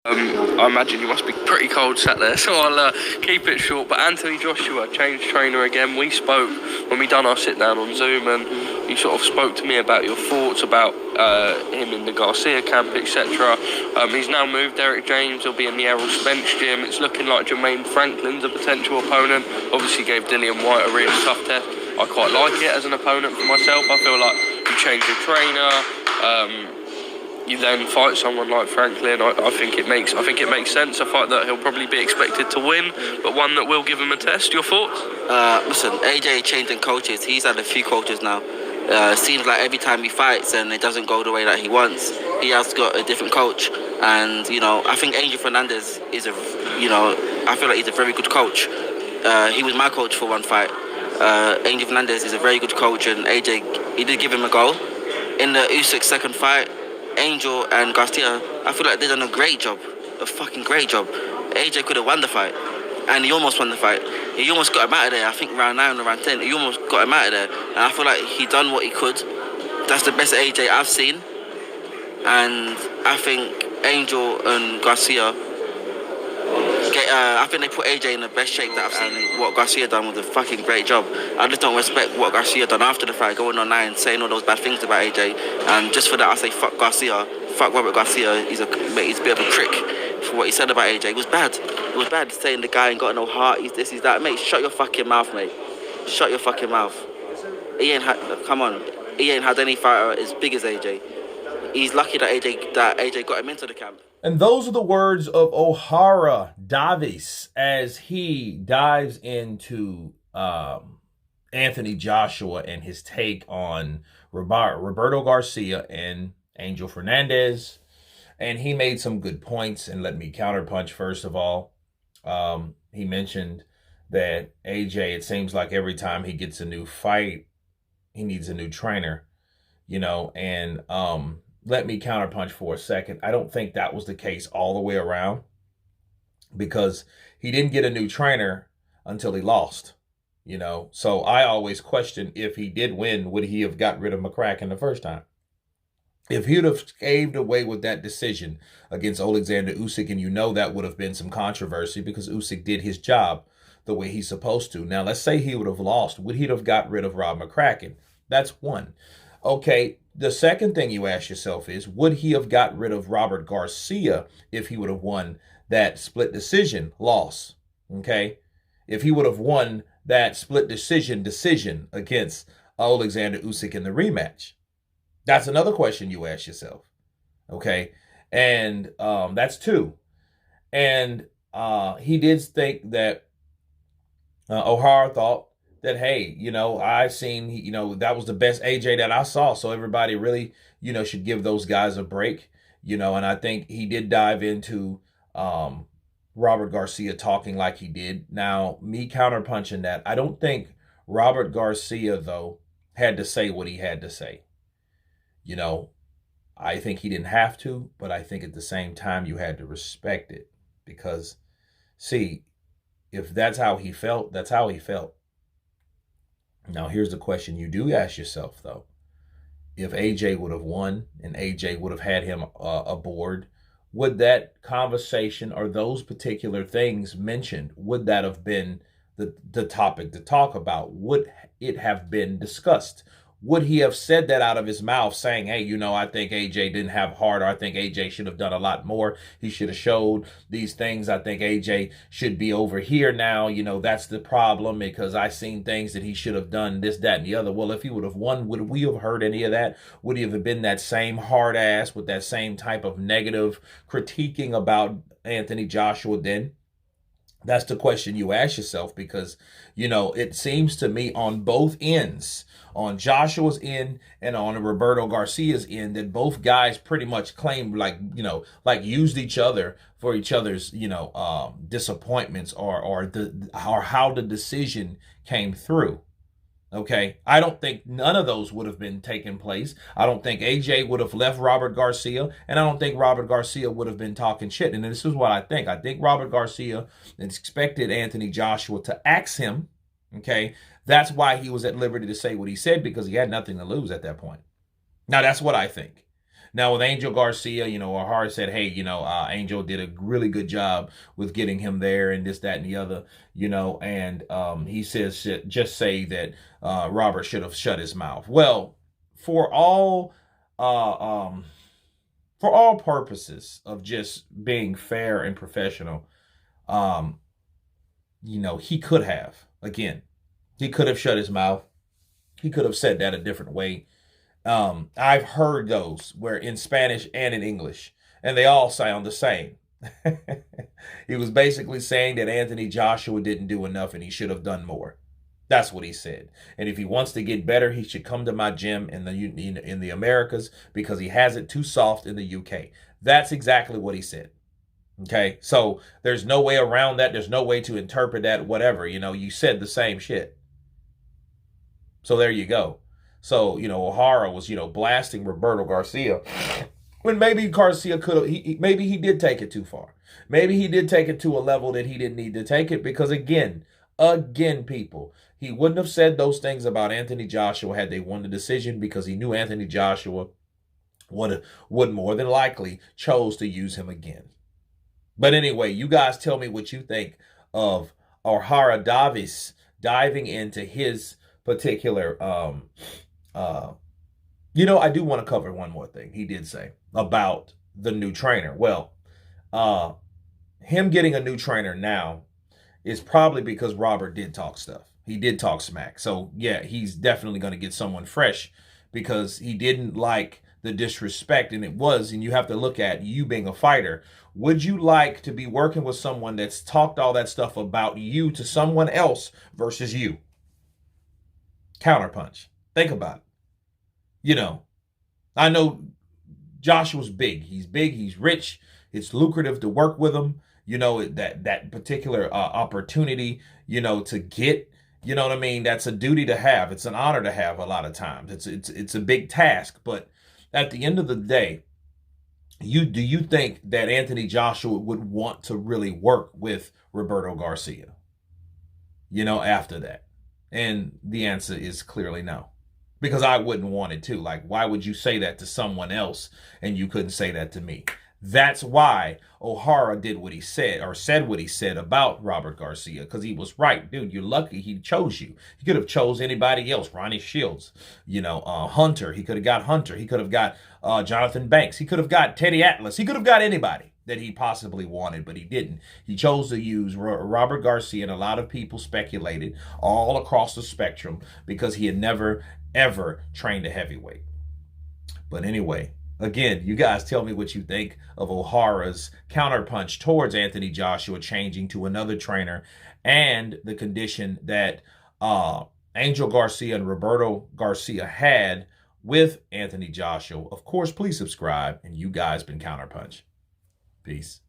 I imagine you must be pretty cold sat there, so I'll keep it short. But Anthony Joshua changed trainer again. We spoke when we done our sit down on Zoom, and you sort of spoke to me about your thoughts about him in the Garcia camp, etc. He's now moved Derek James. He'll be in the Errol Spence gym. It's looking like Jermaine Franklin's a potential opponent. Obviously gave Dillian White a really tough test. I quite like it as an opponent for myself. I feel like you change your trainer. You then fight someone like Franklin. I think it makes sense. A fight that he'll probably be expected to win, but one that will give him a test. Your thoughts? Listen, AJ changing coaches. He's had a few coaches now. Seems like every time he fights and it doesn't go the way that he wants, he has got a different coach. And I think Angel Fernandez is I feel like he's a very good coach. He was my coach for one fight. Angel Fernandez is a very good coach, and AJ, he did give him a go in the Usyk second fight. Angel and Garcia, I feel like they've done a fucking great job. AJ could have won the fight, and he almost won the fight. He almost got him out of there. I think round 9 or round 10, he almost got him out of there. And I feel like he done what he could. That's the best AJ I've seen. And I think Angel and Garcia, I think they put AJ in the best shape that I've seen. And what Garcia done was a fucking great job. I just don't respect what Garcia done after the fight, going online saying all those bad things about AJ. And just for that, I say fuck Garcia, fuck Robert Garcia. He's a bit of a prick for what he said about AJ. It was bad. It was bad saying the guy ain't got no heart. He's this, he's that. Mate, shut your fucking mouth, mate. Shut your fucking mouth. He ain't had any fighter as big as AJ. He's lucky that AJ got him into the camp. And those are the words of Ohara Davies as he dives into Anthony Joshua and his take on Roberto Garcia and Angel Fernandez. And he made some good points, and let me counterpunch first of all. He mentioned that AJ, it seems like every time he gets a new fight, he needs a new trainer, and let me counterpunch for a second. I don't think that was the case all the way around, because he didn't get a new trainer until he lost, So I always question, if he did win, would he have got rid of McCracken the first time? If he'd have caved away with that decision against Oleksandr Usyk, and that would have been some controversy because Usyk did his job the way he's supposed to. Now, let's say he would have lost. Would he have got rid of Rob McCracken? That's one. Okay, the second thing you ask yourself is, would he have got rid of Robert Garcia if he would have won that split decision loss? Okay, if he would have won that split decision against Oleksandr Usyk in the rematch? That's another question you ask yourself. Okay, and that's two. And he did think that Ohara thought that, hey, I've seen, that was the best AJ that I saw. So everybody really, should give those guys a break, and I think he did dive into Robert Garcia talking like he did. Now, me counterpunching that, I don't think Robert Garcia, though, had to say what he had to say. I think he didn't have to, but I think at the same time you had to respect it, because, see, if that's how he felt, that's how he felt. Now, here's the question you do ask yourself, though. If AJ would have won and AJ would have had him aboard, would that conversation or those particular things mentioned, would that have been the topic to talk about? Would it have been discussed? Would he have said that out of his mouth, saying, hey, I think AJ didn't have heart, or I think AJ should have done a lot more. He should have showed these things. I think AJ should be over here now. That's the problem, because I seen things that he should have done, this, that, and the other. Well, if he would have won, would we have heard any of that? Would he have been that same hard ass with that same type of negative critiquing about Anthony Joshua then? That's the question you ask yourself, because, it seems to me on both ends, on Joshua's end and on Roberto Garcia's end, that both guys pretty much claimed like used each other for each other's, disappointments or how the decision came through. Okay, I don't think none of those would have been taking place. I don't think AJ would have left Robert Garcia, and I don't think Robert Garcia would have been talking shit. And this is what I think. I think Robert Garcia expected Anthony Joshua to axe him. Okay, that's why he was at liberty to say what he said, because he had nothing to lose at that point. Now, that's what I think. Now with Angel Garcia, Ohara said, hey, Angel did a really good job with getting him there and this, that, and the other, and he says just say that Robert should have shut his mouth. Well, for all uh, um, for all purposes of just being fair and professional, um, he could have, again, he could have shut his mouth. He could have said that a different way. I've heard those where in Spanish and in English, and they all sound the same. He was basically saying that Anthony Joshua didn't do enough and he should have done more. That's what he said. And if he wants to get better, he should come to my gym in the Americas because he has it too soft in the UK. That's exactly what he said. Okay, so there's no way around that. There's no way to interpret that. Whatever, you said the same shit. So there you go. So Ohara was blasting Roberto Garcia when maybe Garcia could have. Maybe he did take it too far. Maybe he did take it to a level that he didn't need to take it because again, people, he wouldn't have said those things about Anthony Joshua had they won the decision because he knew Anthony Joshua would more than likely chose to use him again. But anyway, you guys tell me what you think of Ohara Davies diving into his particular I do want to cover one more thing he did say about the new trainer. Well, him getting a new trainer now is probably because Robert did talk stuff. He did talk smack. So yeah, he's definitely going to get someone fresh because he didn't like the disrespect. And you have to look at you being a fighter. Would you like to be working with someone that's talked all that stuff about you to someone else versus you? Counterpunch. Think about it. I know Joshua's big. He's big. He's rich. It's lucrative to work with him. That particular opportunity, to get, what I mean? That's a duty to have. It's an honor to have a lot of times. It's a big task. But at the end of the day, do you think that Anthony Joshua would want to really work with Roberto Garcia, after that? And the answer is clearly no. Because I wouldn't want it to. Like, why would you say that to someone else and you couldn't say that to me? That's why Ohara did what he said, or said what he said about Robert Garcia, because he was right. Dude, you're lucky he chose you. He could have chose anybody else, Ronnie Shields, Hunter. He could have got Hunter. He could have got Jonathan Banks. He could have got Teddy Atlas. He could have got anybody that he possibly wanted, but he didn't. He chose to use Robert Garcia, and a lot of people speculated all across the spectrum because he had never, ever trained a heavyweight. But anyway, again, you guys tell me what you think of Ohara's counterpunch towards Anthony Joshua changing to another trainer and the condition that Angel Garcia and Roberto Garcia had with Anthony Joshua. Of course, please subscribe, and you guys been Counterpunch. Peace.